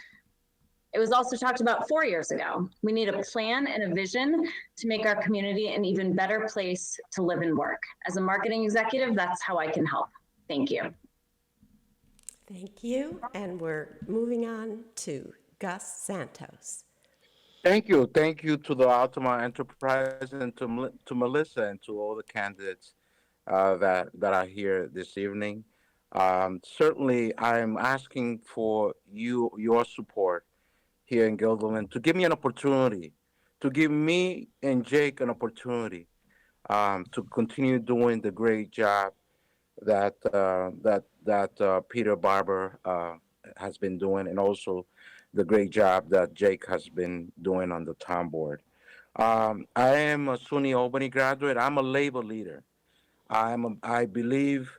S4: It was also talked about 4 years ago. We need a plan and a vision to make our community an even better place to live and work. As a marketing executive, that's how I can help. Thank you.
S2: Thank you. And we're moving on to Gus Santos.
S5: Thank you. Thank you to the Altamont Enterprise and to Melissa and to all the candidates that are here this evening. Certainly, I'm asking for your support here in Guilderland to give me an opportunity, to give me and Jake an opportunity to continue doing the great job that Peter Barber has been doing, and also the great job that Jake has been doing on the town board. I am a SUNY Albany graduate. I'm a labor leader. I believe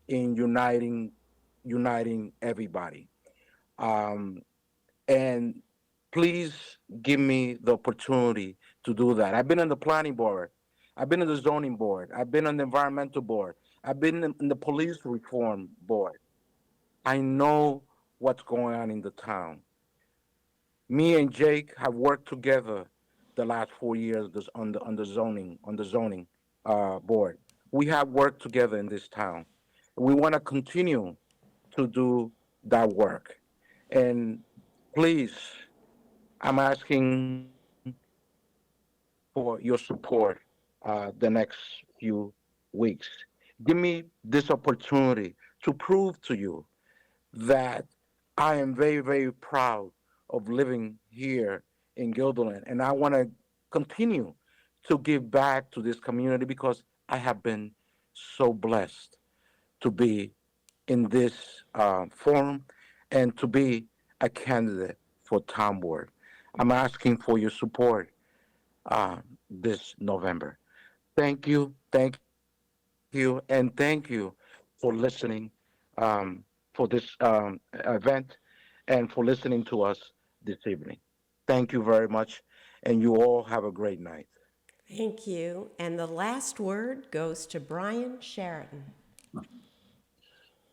S5: in uniting everybody. And please give me the opportunity to do that. I've been on the planning board. I've been on the zoning board. I've been on the environmental board. I've been in the police reform board. I know what's going on in the town. Me and Jake have worked together the last 4 years on the zoning board. We have worked together in this town. We want to continue to do that work. And please, I'm asking for your support the next few weeks. Give me this opportunity to prove to you that I am very, very proud of living here in Guilderland. And I want to continue to give back to this community because I have been so blessed to be in this forum and to be a candidate for town board. I'm asking for your support this November. Thank you, and thank you for listening for this event and for listening to us this evening. Thank you very much, and you all have a great night.
S2: Thank you. And the last word goes to Brian Sheridan.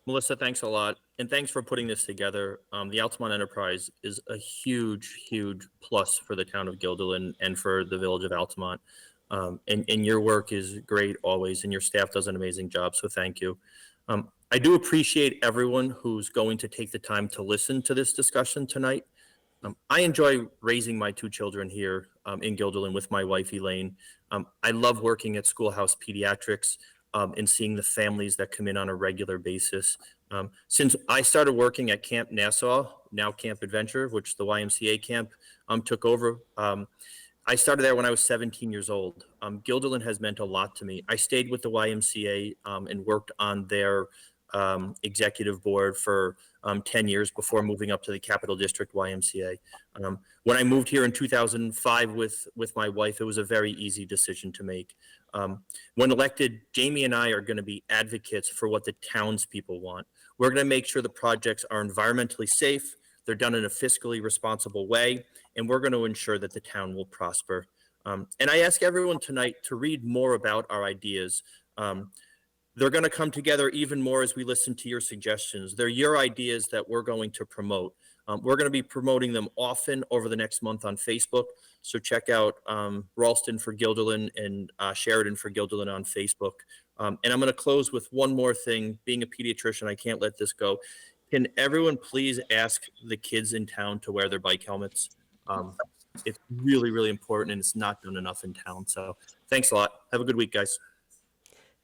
S1: Melissa, thanks a lot. And thanks for putting this together. The Altamont Enterprise is a huge, huge plus for the town of Guilderland and for the village of Altamont. And your work is great always, and your staff does an amazing job. So thank you. I do appreciate everyone who's going to take the time to listen to this discussion tonight. I enjoy raising my 2 children here in Guilderland with my wife, Elaine. I love working at Schoolhouse Pediatrics and seeing the families that come in on a regular basis. Since I started working at Camp Nassau, now Camp Adventure, which the YMCA camp took over, I started there when I was 17 years old. Guilderland has meant a lot to me. I stayed with the YMCA and worked on their executive board for 10 years before moving up to the Capital District YMCA. When I moved here in 2005 with my wife, it was a very easy decision to make. When elected, Jamie and I are going to be advocates for what the townspeople want. We're going to make sure the projects are environmentally safe, they're done in a fiscally responsible way, and we're going to ensure that the town will prosper. And I ask everyone tonight to read more about our ideas. They're going to come together even more as we listen to your suggestions. They're your ideas that we're going to promote. We're going to be promoting them often over the next month on Facebook. So check out Ralston for Guilderland and Sheridan for Guilderland on Facebook. And I'm going to close with one more thing. Being a pediatrician, I can't let this go. Can everyone please ask the kids in town to wear their bike helmets? It's really, really important, and it's not done enough in town. So thanks a lot. Have a good week, guys.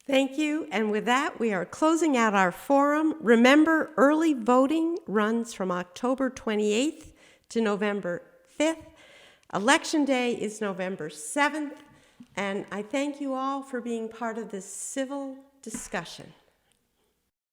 S2: Thank you. And with that, we are closing out our forum. Remember, early voting runs from October 28th to November 5th. Election Day is November 7th. And I thank you all for being part of this civil discussion.